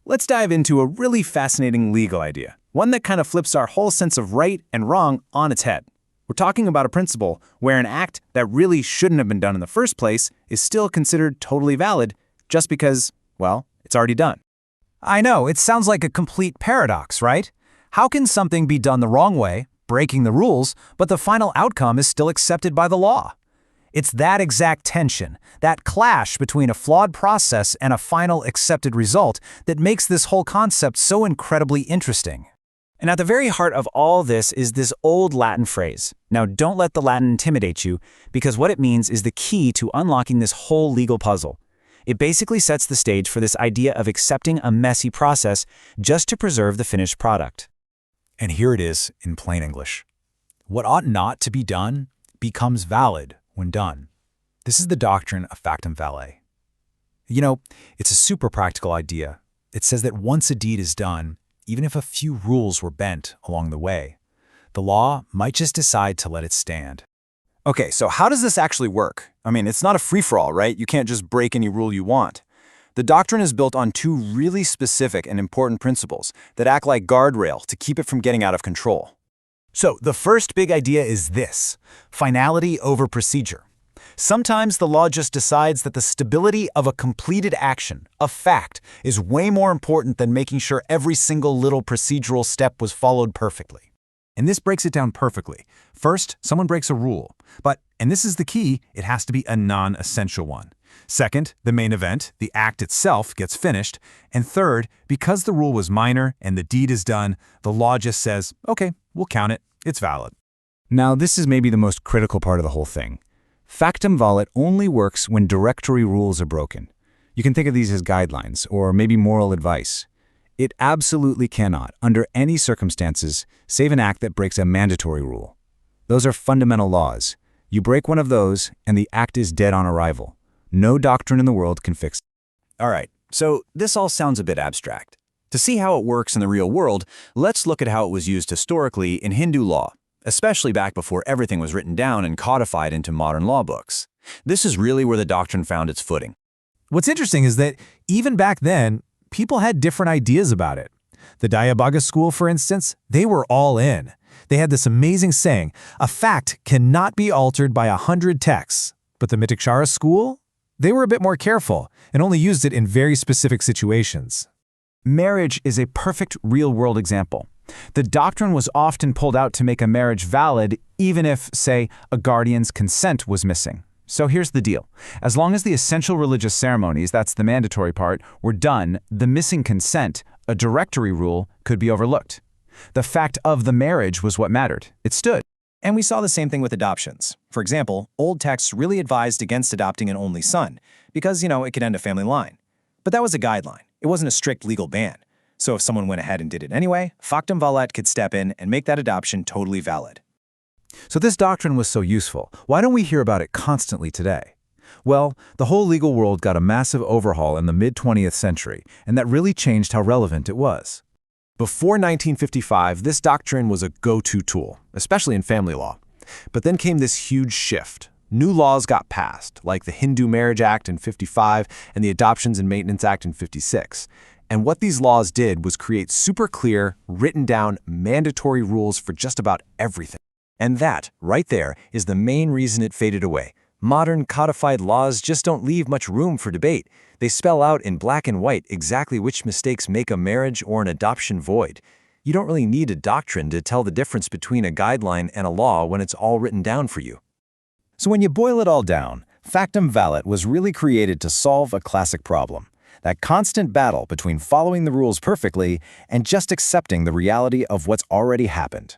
Let's dive into a really fascinating legal idea, one that kind of flips our whole sense of right and wrong on its head. We're talking about a principle where an act that really shouldn't have been done in the first place is still considered totally valid just because, well, it's already done. I know, it sounds like a complete paradox, right? How can something be done the wrong way, breaking the rules, but the final outcome is still accepted by the law? It's that exact tension, that clash between a flawed process and a final accepted result that makes this whole concept so incredibly interesting. And at the very heart of all this is this old Latin phrase. Now, don't let the Latin intimidate you, because what it means is the key to unlocking this whole legal puzzle. It basically sets the stage for this idea of accepting a messy process just to preserve the finished product. And here it is in plain English. What ought not to be done becomes valid when done. This is the doctrine of Factum Valet. You know, it's a super practical idea. It says that once a deed is done, even if a few rules were bent along the way, the law might just decide to let it stand. Okay, so how does this actually work? I mean, it's not a free-for-all, right? You can't just break any rule you want. The doctrine is built on two really specific and important principles that act like guardrail to keep it from getting out of control. So the first big idea is this: finality over procedure. Sometimes the law just decides that the stability of a completed action, a fact, is way more important than making sure every single little procedural step was followed perfectly. And this breaks it down perfectly. First, someone breaks a rule. But, and this is the key, it has to be a non-essential one. Second, the main event, the act itself, gets finished. And third, because the rule was minor and the deed is done, the law just says, okay, we'll count it, it's valid. Now, this is maybe the most critical part of the whole thing. Factum Valet only works when directory rules are broken. You can think of these as guidelines, or maybe moral advice. It absolutely cannot, under any circumstances, save an act that breaks a mandatory rule. Those are fundamental laws. You break one of those, and the act is dead on arrival. No doctrine in the world can fix it. All right, so this all sounds a bit abstract. To see how it works in the real world, let's look at how it was used historically in Hindu law, especially back before everything was written down and codified into modern law books. This is really where the doctrine found its footing. What's interesting is that even back then, people had different ideas about it. The Dayabhaga school, for instance, they were all in. They had this amazing saying, a fact cannot be altered by 100 texts. But the Mitikshara school, they were a bit more careful and only used it in very specific situations. Marriage is a perfect real-world example. The doctrine was often pulled out to make a marriage valid even if, say, a guardian's consent was missing. So here's the deal. As long as the essential religious ceremonies, that's the mandatory part, were done, the missing consent, a directory rule, could be overlooked. The fact of the marriage was what mattered. It stood. And we saw the same thing with adoptions. For example, old texts really advised against adopting an only son because, it could end a family line. But that was a guideline. It wasn't a strict legal ban. So if someone went ahead and did it anyway, Factum Valet could step in and make that adoption totally valid. So this doctrine was so useful. Why don't we hear about it constantly today? Well, the whole legal world got a massive overhaul in the mid-20th century, and that really changed how relevant it was. Before 1955, this doctrine was a go-to tool, especially in family law. But then came this huge shift. New laws got passed, like the Hindu Marriage Act in '55 and the Adoptions and Maintenance Act in '56. And what these laws did was create super clear, written down, mandatory rules for just about everything. And that, right there, is the main reason it faded away. Modern codified laws just don't leave much room for debate. They spell out in black and white exactly which mistakes make a marriage or an adoption void. You don't really need a doctrine to tell the difference between a guideline and a law when it's all written down for you. So when you boil it all down, Factum Valet was really created to solve a classic problem. That constant battle between following the rules perfectly and just accepting the reality of what's already happened.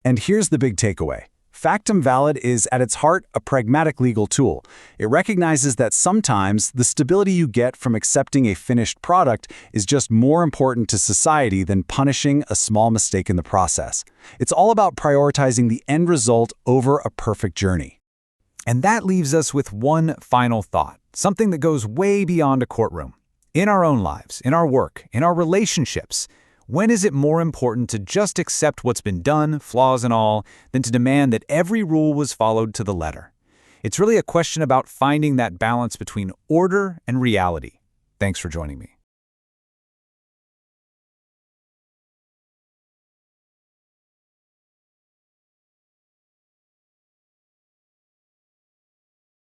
And here's the big takeaway. Factum Valet is, at its heart, a pragmatic legal tool. It recognizes that sometimes the stability you get from accepting a finished product is just more important to society than punishing a small mistake in the process. It's all about prioritizing the end result over a perfect journey. And that leaves us with one final thought, something that goes way beyond a courtroom. In our own lives, in our work, in our relationships, when is it more important to just accept what's been done, flaws and all, than to demand that every rule was followed to the letter? It's really a question about finding that balance between order and reality. Thanks for joining me.